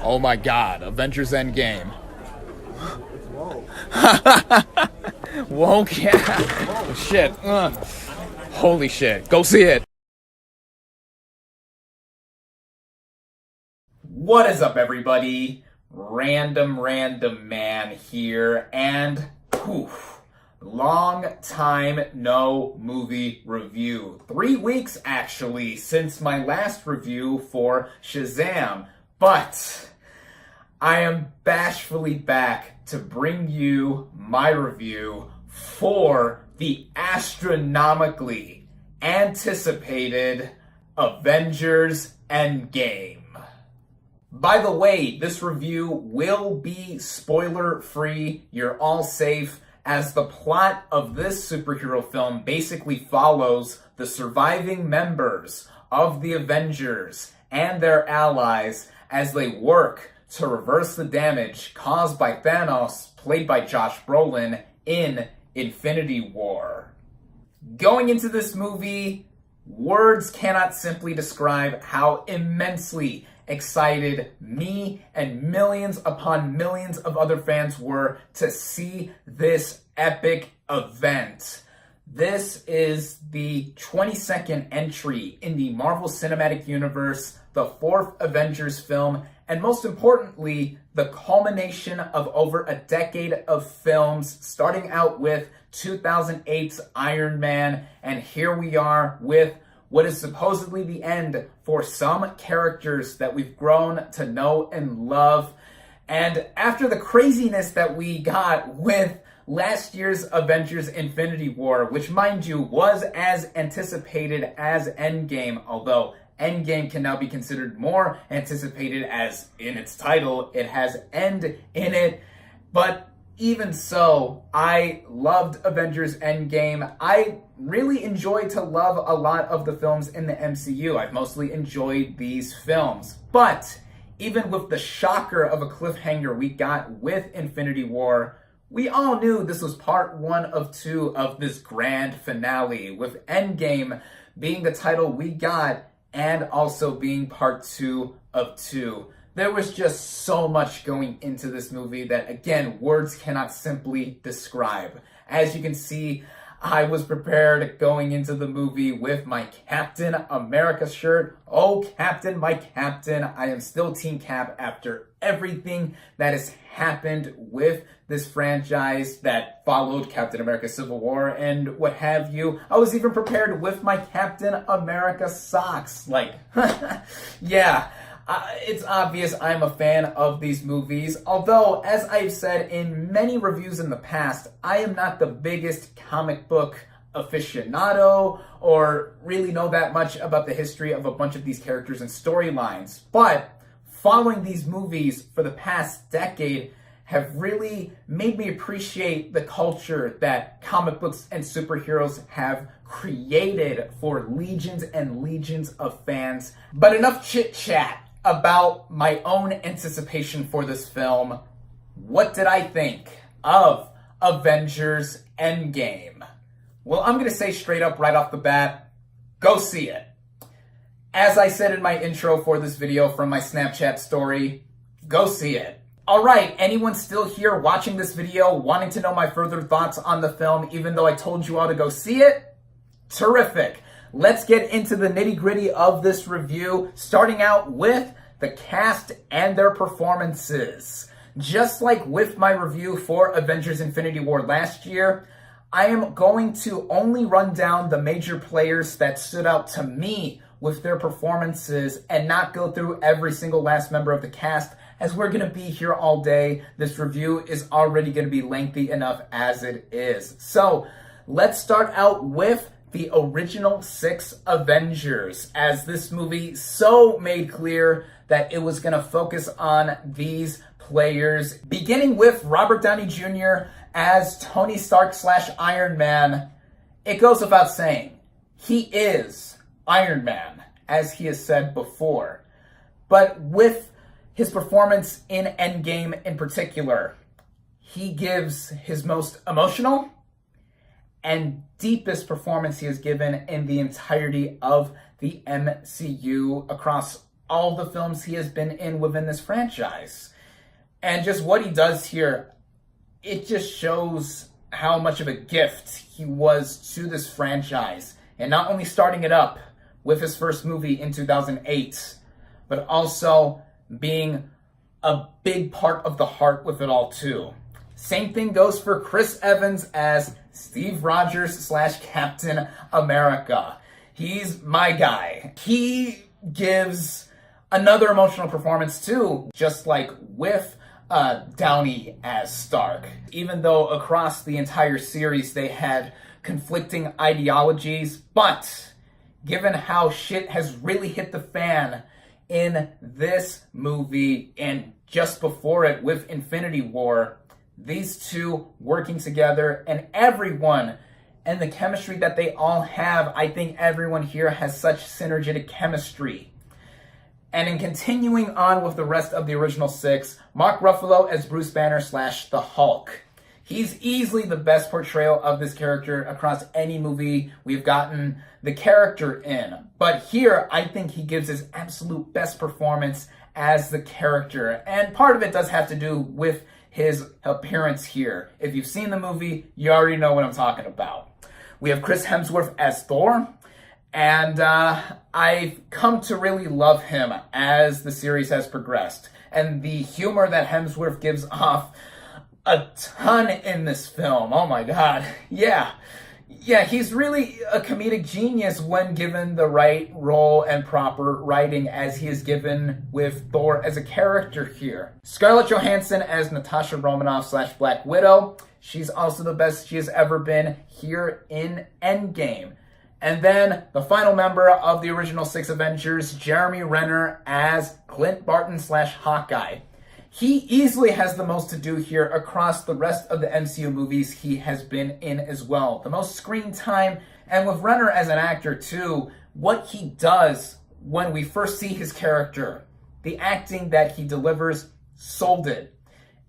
Oh my god, Avengers Endgame. Whoa, yeah. Shit. Holy shit. Go see it. What is up, everybody? RandomRandomMan here, and long time no movie review. 3 weeks, actually, since my last review for Shazam. But I am bashfully back to bring you my review for the astronomically anticipated Avengers Endgame. By the way, this review will be spoiler-free. You're all safe, as the plot of this superhero film basically follows the surviving members of the Avengers and their allies as they work to reverse the damage caused by Thanos, played by Josh Brolin, in Infinity War. Going into this movie, words cannot simply describe how immensely excited me and millions upon millions of other fans were to see this epic event. This is the 22nd entry in the Marvel Cinematic Universe, the 4th Avengers film, and most importantly, the culmination of over a decade of films, starting out with 2008's Iron Man, and here we are with what is supposedly the end for some characters that we've grown to know and love. And after the craziness that we got with last year's Avengers Infinity War, which, mind you, was as anticipated as Endgame, although Endgame can now be considered more anticipated as, in its title, it has end in it. But even so, I loved Avengers Endgame. I really enjoyed to love a lot of the films in the MCU. I've mostly enjoyed these films. But even with the shocker of a cliffhanger we got with Infinity War, we all knew this was part 1 of 2 of this grand finale, with Endgame being the title we got and also being part 2 of 2. There was just so much going into this movie that, again, words cannot simply describe. As you can see, I was prepared going into the movie with my Captain America shirt. Oh, Captain, my Captain. I am still Team Cap after everything that has happened with this franchise that followed Captain America Civil War and what have you. I was even prepared with my Captain America socks. Yeah. It's obvious I'm a fan of these movies, although, as I've said in many reviews in the past, I am not the biggest comic book aficionado or really know that much about the history of a bunch of these characters and storylines. But following these movies for the past decade have really made me appreciate the culture that comic books and superheroes have created for legions and legions of fans. But enough chit-chat about my own anticipation for this film. What did I think of Avengers Endgame? Well, I'm going to say straight up right off the bat, go see it. As I said in my intro for this video from my Snapchat story, go see it. Alright, anyone still here watching this video wanting to know my further thoughts on the film even though I told you all to go see it? Terrific. Let's get into the nitty-gritty of this review, starting out with the cast and their performances. Just like with my review for Avengers Infinity War last year, I am going to only run down the major players that stood out to me with their performances and not go through every single last member of the cast, as we're going to be here all day. This review is already going to be lengthy enough as it is. So let's start out with the original 6 Avengers, as this movie so made clear that it was going to focus on these players, beginning with Robert Downey Jr. as Tony Stark / Iron Man. It goes without saying, he is Iron Man, as he has said before. But with his performance in Endgame in particular, he gives his most emotional and deepest performance he has given in the entirety of the MCU across all the films he has been in within this franchise. And just what he does here, it just shows how much of a gift he was to this franchise. And not only starting it up with his first movie in 2008, but also being a big part of the heart with it all too. Same thing goes for Chris Evans as Steve Rogers / Captain America. He's my guy. He gives another emotional performance too, just like with Downey as Stark. Even though across the entire series they had conflicting ideologies, but given how shit has really hit the fan in this movie and just before it with Infinity War, these two working together and everyone and the chemistry that they all have, I think everyone here has such synergetic chemistry. And in continuing on with the rest of the original six, Mark Ruffalo as Bruce Banner / the Hulk. He's easily the best portrayal of this character across any movie we've gotten the character in. But here, I think he gives his absolute best performance as the character. And part of it does have to do with his appearance here. If you've seen the movie, you already know what I'm talking about. We have Chris Hemsworth as Thor. And I've come to really love him as the series has progressed. And the humor that Hemsworth gives off a ton in this film. Oh my god. Yeah, he's really a comedic genius when given the right role and proper writing, as he is given with Thor as a character here. Scarlett Johansson as Natasha Romanoff / Black Widow. She's also the best she has ever been here in Endgame. And then the final member of the original six Avengers, Jeremy Renner as Clint Barton / Hawkeye. He easily has the most to do here across the rest of the MCU movies he has been in as well. The most screen time, and with Renner as an actor too, what he does when we first see his character, the acting that he delivers, sold it,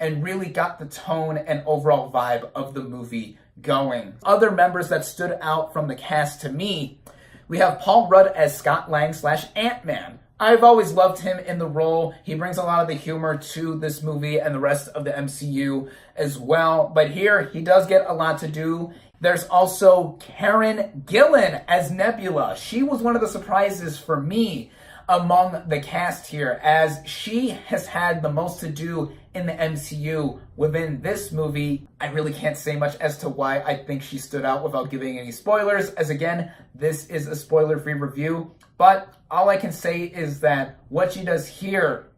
and really got the tone and overall vibe of the movie going. Other members that stood out from the cast to me, we have Paul Rudd as Scott Lang / Ant-Man. I've always loved him in the role. He brings a lot of the humor to this movie and the rest of the MCU as well. But here, he does get a lot to do. There's also Karen Gillan as Nebula. She was one of the surprises for me among the cast here, as she has had the most to do in the MCU within this movie. I really can't say much as to why I think she stood out without giving any spoilers, as again, this is a spoiler-free review. But all I can say is that what she does here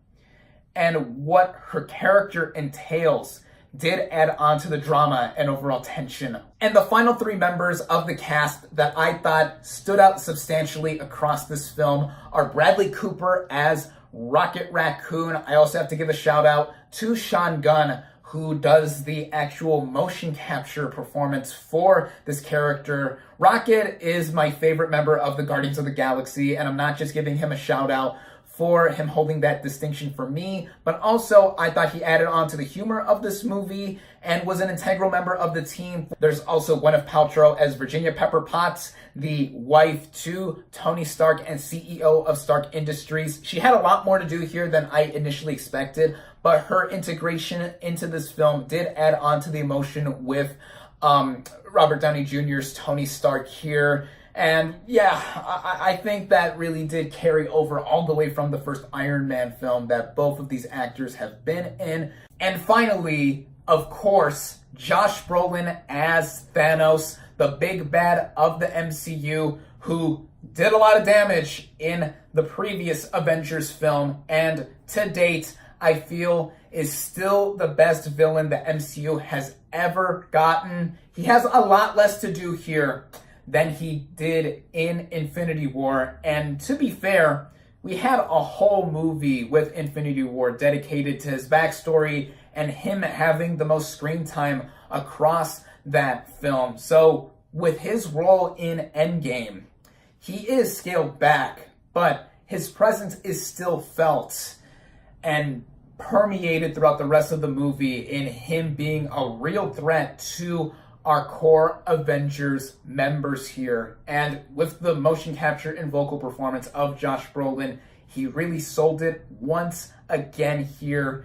and what her character entails did add on to the drama and overall tension. And the final three members of the cast that I thought stood out substantially across this film are Bradley Cooper as Rocket Raccoon. I also have to give a shout out to Sean Gunn, who does the actual motion capture performance for this character. Rocket is my favorite member of the Guardians of the Galaxy, and I'm not just giving him a shout out for him holding that distinction for me, but also I thought he added on to the humor of this movie and was an integral member of the team. There's also Gwyneth Paltrow as Virginia Pepper Potts, the wife to Tony Stark and CEO of Stark Industries. She had a lot more to do here than I initially expected, but her integration into this film did add on to the emotion with Robert Downey Jr.'s Tony Stark here. And yeah, I think that really did carry over all the way from the first Iron Man film that both of these actors have been in. And finally, of course, Josh Brolin as Thanos, the big bad of the MCU, who did a lot of damage in the previous Avengers film, and to date, I feel is still the best villain the MCU has ever gotten. He has a lot less to do here than he did in Infinity War. And to be fair, we had a whole movie with Infinity War dedicated to his backstory and him having the most screen time across that film. So with his role in Endgame, he is scaled back, but his presence is still felt and permeated throughout the rest of the movie in him being a real threat to our core Avengers members here. And with the motion capture and vocal performance of Josh Brolin, He really sold it once again here.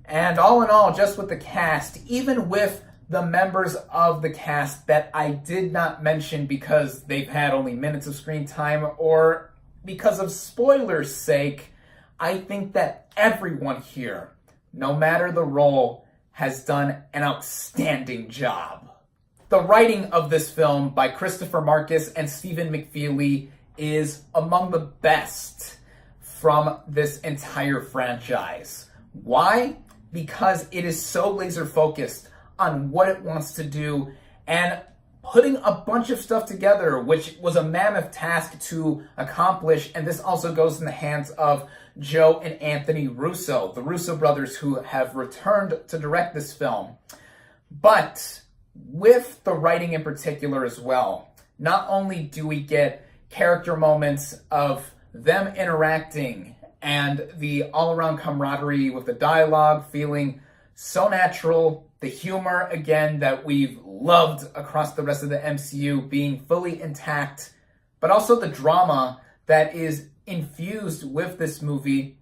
And all in all, just with the cast, even with the members of the cast that I did not mention because they've had only minutes of screen time or because of spoilers' sake, I think that everyone here, no matter the role, has done an outstanding job. The writing of this film by Christopher Marcus and Stephen McFeely is among the best from this entire franchise. Why? Because it is so laser focused on what it wants to do and putting a bunch of stuff together, which was a mammoth task to accomplish. And this also goes in the hands of Joe and Anthony Russo, the Russo brothers who have returned to direct this film. But with the writing in particular as well, not only do we get character moments of them interacting and the all-around camaraderie with the dialogue feeling so natural, the humor, again, that we've loved across the rest of the MCU being fully intact, but also the drama that is infused with this movie.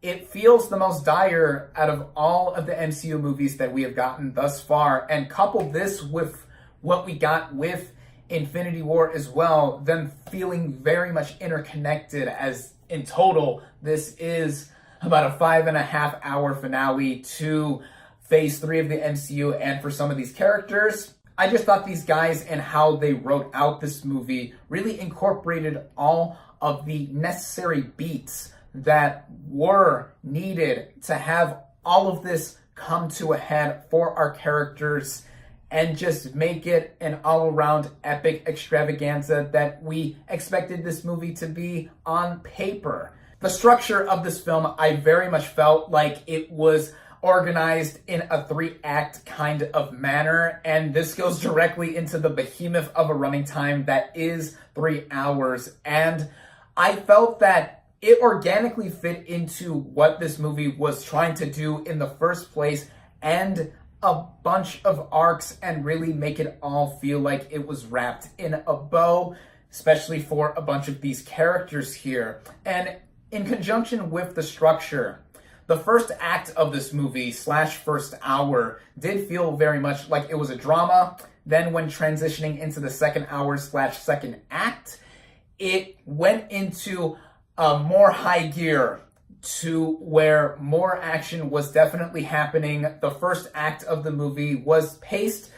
It feels the most dire out of all of the MCU movies that we have gotten thus far, and couple this with what we got with Infinity War as well, them feeling very much interconnected, as in total, this is about a 5.5 hour finale to Phase 3 of the MCU, and for some of these characters, I just thought these guys and how they wrote out this movie really incorporated all of the necessary beats that were needed to have all of this come to a head for our characters and just make it an all-around epic extravaganza that we expected this movie to be on paper. The structure of this film, I very much felt like it was organized in a 3-act kind of manner, and this goes directly into the behemoth of a running time that is 3 hours, and I felt that it organically fit into what this movie was trying to do in the first place, and a bunch of arcs, and really make it all feel like it was wrapped in a bow, especially for a bunch of these characters here. And in conjunction with the structure, the first act of this movie / first hour did feel very much like it was a drama. Then when transitioning into the second hour / second act, it went into a more high gear to where more action was definitely happening. The first act of the movie was paced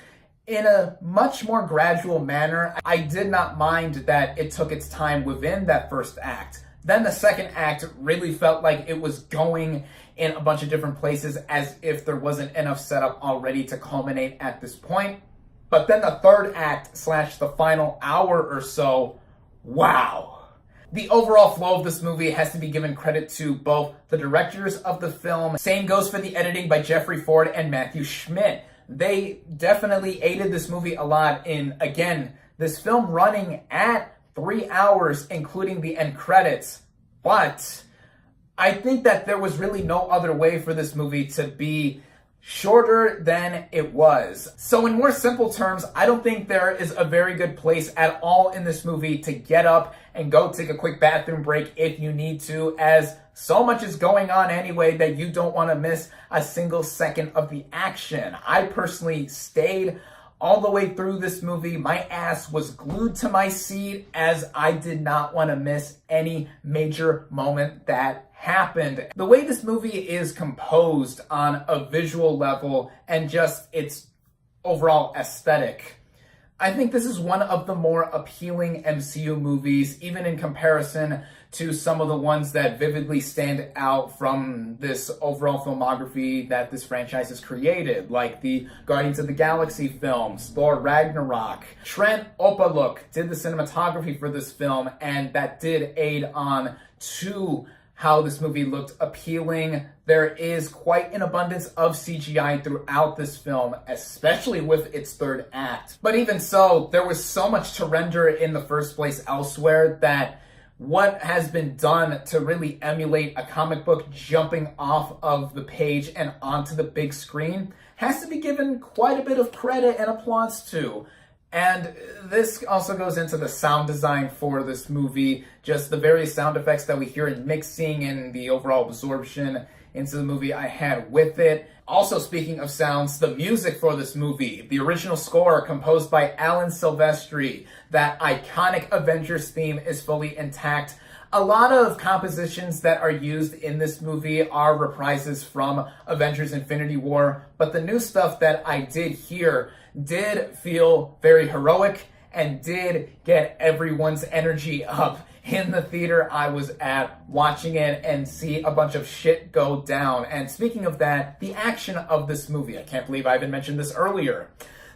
in a much more gradual manner. I did not mind that it took its time within that first act. Then the second act really felt like it was going in a bunch of different places as if there wasn't enough setup already to culminate at this point. But then the third act / the final hour or so, wow. The overall flow of this movie has to be given credit to both the directors of the film. Same goes for the editing by Jeffrey Ford and Matthew Schmidt. They definitely aided this movie a lot in, again, this film running at 3 hours, including the end credits. But I think that there was really no other way for this movie to be shorter than it was. So in more simple terms, I don't think there is a very good place at all in this movie to get up and go take a quick bathroom break if you need to, as so much is going on anyway that you don't want to miss a single second of the action. I personally stayed all the way through this movie. My ass was glued to my seat as I did not want to miss any major moment that happened. The way this movie is composed on a visual level and just its overall aesthetic, I think this is one of the more appealing MCU movies, even in comparison to some of the ones that vividly stand out from this overall filmography that this franchise has created, like the Guardians of the Galaxy films, Thor Ragnarok. Trent Opaluk did the cinematography for this film, and that did aid on to how this movie looked appealing. There is quite an abundance of CGI throughout this film, especially with its third act. But even so, there was so much to render in the first place elsewhere that what has been done to really emulate a comic book jumping off of the page and onto the big screen has to be given quite a bit of credit and applause to. And this also goes into the sound design for this movie, just the various sound effects that we hear in mixing and the overall absorption into the movie I had with it. Also, speaking of sounds, the music for this movie, the original score composed by Alan Silvestri, that iconic Avengers theme is fully intact. A lot of compositions that are used in this movie are reprises from Avengers Infinity War, but the new stuff that I did hear did feel very heroic and did get everyone's energy up in the theater I was at watching it and see a bunch of shit go down. And speaking of that, the action of this movie, I can't believe I even mentioned this earlier.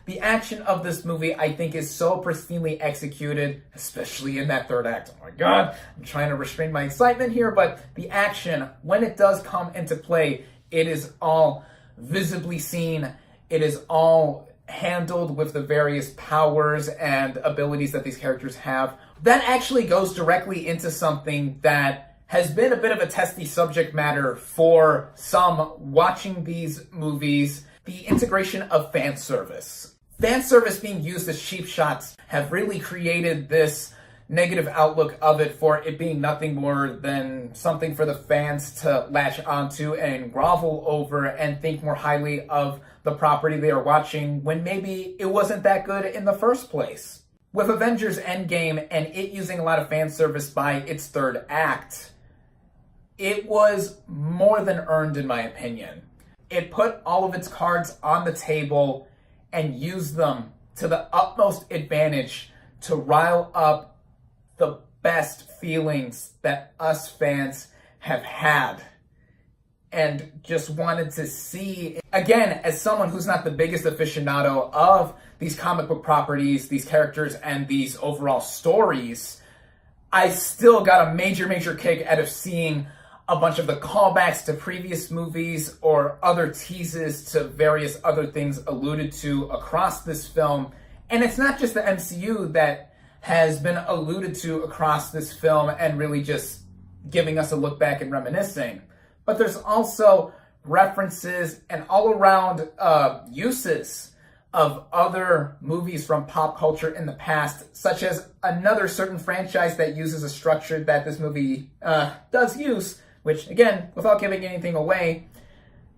The action of this movie, I think, is so pristinely executed, especially in that third act. Oh my God, I'm trying to restrain my excitement here, but the action, when it does come into play, it is all visibly seen. It is all handled with the various powers and abilities that these characters have. That actually goes directly into something that has been a bit of a testy subject matter for some watching these movies: the integration of fan service. Fan service being used as cheap shots have really created this negative outlook of it, for it being nothing more than something for the fans to latch onto and grovel over and think more highly of the property they are watching, when maybe it wasn't that good in the first place. With Avengers Endgame and it using a lot of fan service by its third act, it was more than earned in my opinion. It put all of its cards on the table and used them to the utmost advantage to rile up the best feelings that us fans have had and just wanted to see. Again, as someone who's not the biggest aficionado of these comic book properties, these characters, and these overall stories, I still got a major kick out of seeing a bunch of the callbacks to previous movies or other teases to various other things alluded to across this film. And it's not just the MCU that has been alluded to across this film and really just giving us a look back and reminiscing, but there's also references and all around uses of other movies from pop culture in the past, such as another certain franchise that uses a structure that this movie does use, which, again, without giving anything away,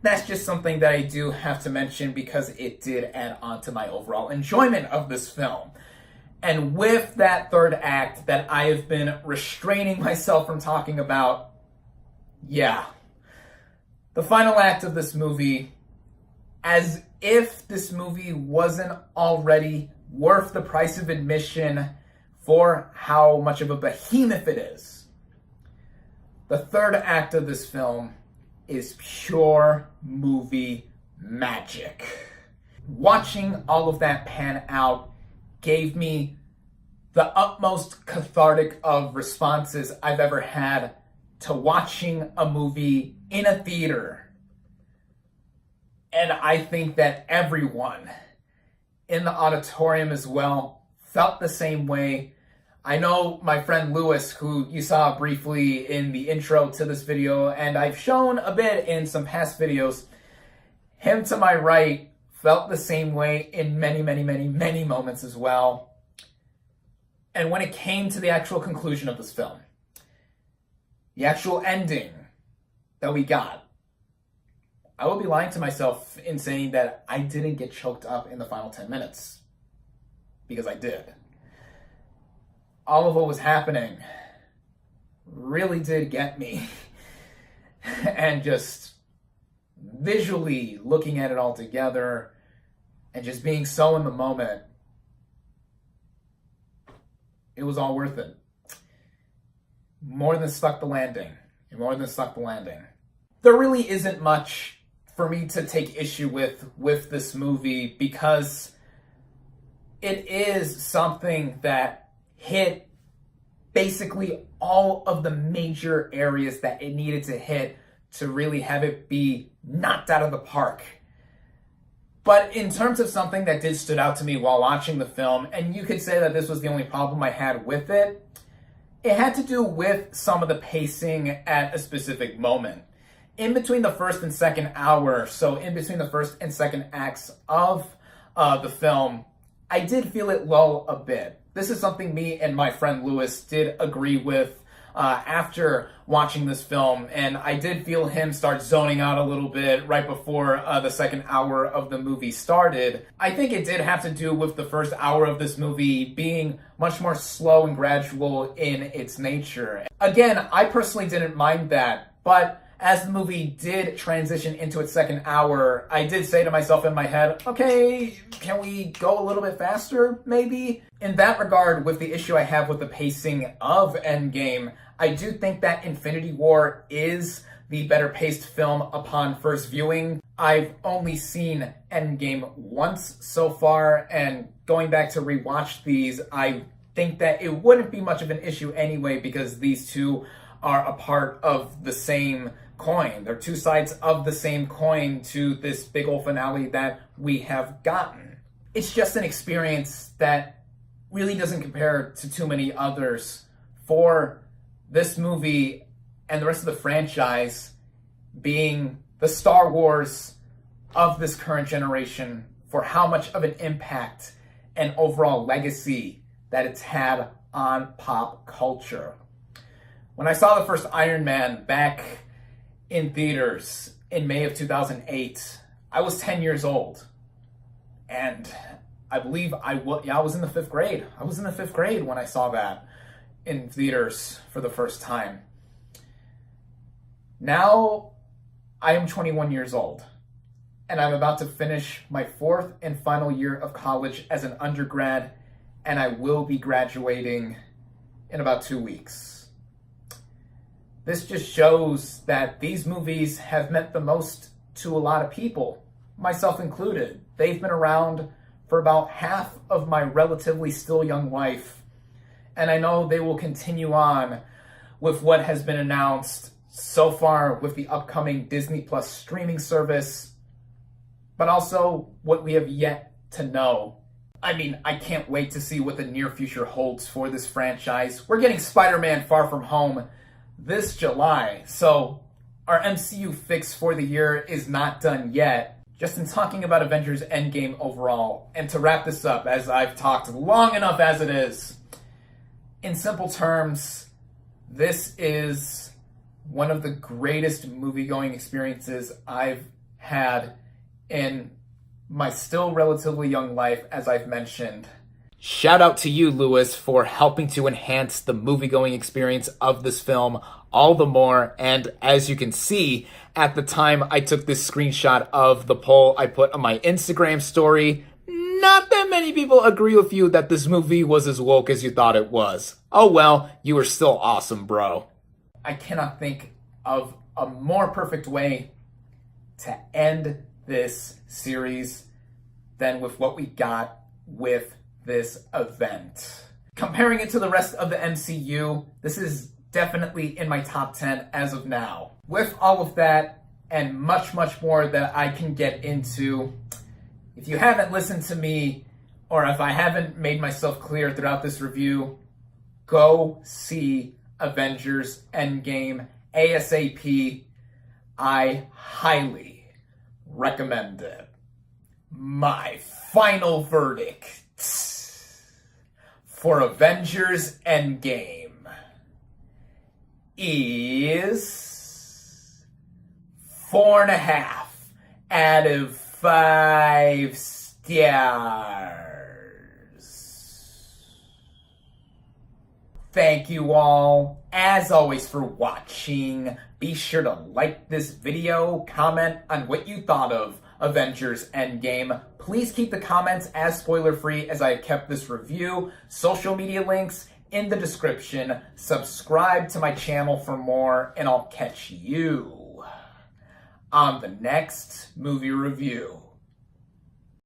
that's just something that I do have to mention because it did add on to my overall enjoyment of this film. And with that third act that I have been restraining myself from talking about, yeah, the final act of this movie, as if this movie wasn't already worth the price of admission for how much of a behemoth it is. The third act of this film is pure movie magic. Watching all of that pan out gave me the utmost cathartic of responses I've ever had to watching a movie in a theater. And I think that everyone in the auditorium as well felt the same way. I know my friend Lewis, who you saw briefly in the intro to this video, and I've shown a bit in some past videos, him to my right felt the same way in many moments as well. And when it came to the actual conclusion of this film, the actual ending that we got, I would be lying to myself in saying that I didn't get choked up in the final 10 minutes, because I did. All of what was happening really did get me. And just visually looking at it all together and just being so in the moment, it was all worth it. More than stuck the landing. More than stuck the landing. There really isn't much for me to take issue with this movie, because it is something that hit basically all of the major areas that it needed to hit to really have it be knocked out of the park. But in terms of something that did stood out to me while watching the film, and you could say that this was the only problem I had with it, it had to do with some of the pacing at a specific moment. In between the first and second hour, so in between the first and second acts of the film, I did feel it lull a bit. This is something me and my friend Lewis did agree with after watching this film, and I did feel him start zoning out a little bit right before the second hour of the movie started. I think it did have to do with the first hour of this movie being much more slow and gradual in its nature. Again, I personally didn't mind that, but as the movie did transition into its second hour, I did say to myself in my head, okay, can we go a little bit faster, maybe? In that regard, with the issue I have with the pacing of Endgame, I do think that Infinity War is the better paced film upon first viewing. I've only seen Endgame once so far, and going back to rewatch these, I think that it wouldn't be much of an issue anyway, because these two are a part of the same coin. They're two sides of the same coin to this big old finale that we have gotten. It's just an experience that really doesn't compare to too many others for this movie and the rest of the franchise being the Star Wars of this current generation, for how much of an impact and overall legacy that it's had on pop culture. When I saw the first Iron Man back in theaters in May of 2008, I was 10 years old. And I believe I was in the 5th grade. I was in the 5th grade when I saw that in theaters for the first time. Now, I am 21 years old, and I'm about to finish my 4th and final year of college as an undergrad, and I will be graduating in about 2 weeks. This just shows that these movies have meant the most to a lot of people, myself included. They've been around for about half of my relatively still young life, and I know they will continue on with what has been announced so far with the upcoming Disney Plus streaming service, but also what we have yet to know. I mean, I can't wait to see what the near future holds for this franchise. We're getting Spider-Man Far From Home this July, so our MCU fix for the year is not done yet. Just in talking about Avengers Endgame overall, and to wrap this up, as I've talked long enough as it is, in simple terms, this is one of the greatest movie-going experiences I've had in my still relatively young life, as I've mentioned. Shout out to you, Lewis, for helping to enhance the movie-going experience of this film all the more. And as you can see, at the time I took this screenshot of the poll I put on my Instagram story, not that many people agree with you that this movie was as woke as you thought it was. Oh well, you were still awesome, bro. I cannot think of a more perfect way to end this series than with what we got with this event. Comparing it to the rest of the MCU, this is definitely in my top 10 as of now. With all of that and much, much more that I can get into, if you haven't listened to me, or if I haven't made myself clear throughout this review, go see Avengers Endgame ASAP. I highly recommend it. My final verdict for Avengers Endgame is 4.5 out of 5 stars. Thank you all, as always, for watching. Be sure to like this video, comment on what you thought of Avengers Endgame. Please keep the comments as spoiler-free as I have kept this review. Social media links in the description. Subscribe to my channel for more, and I'll catch you on the next movie review.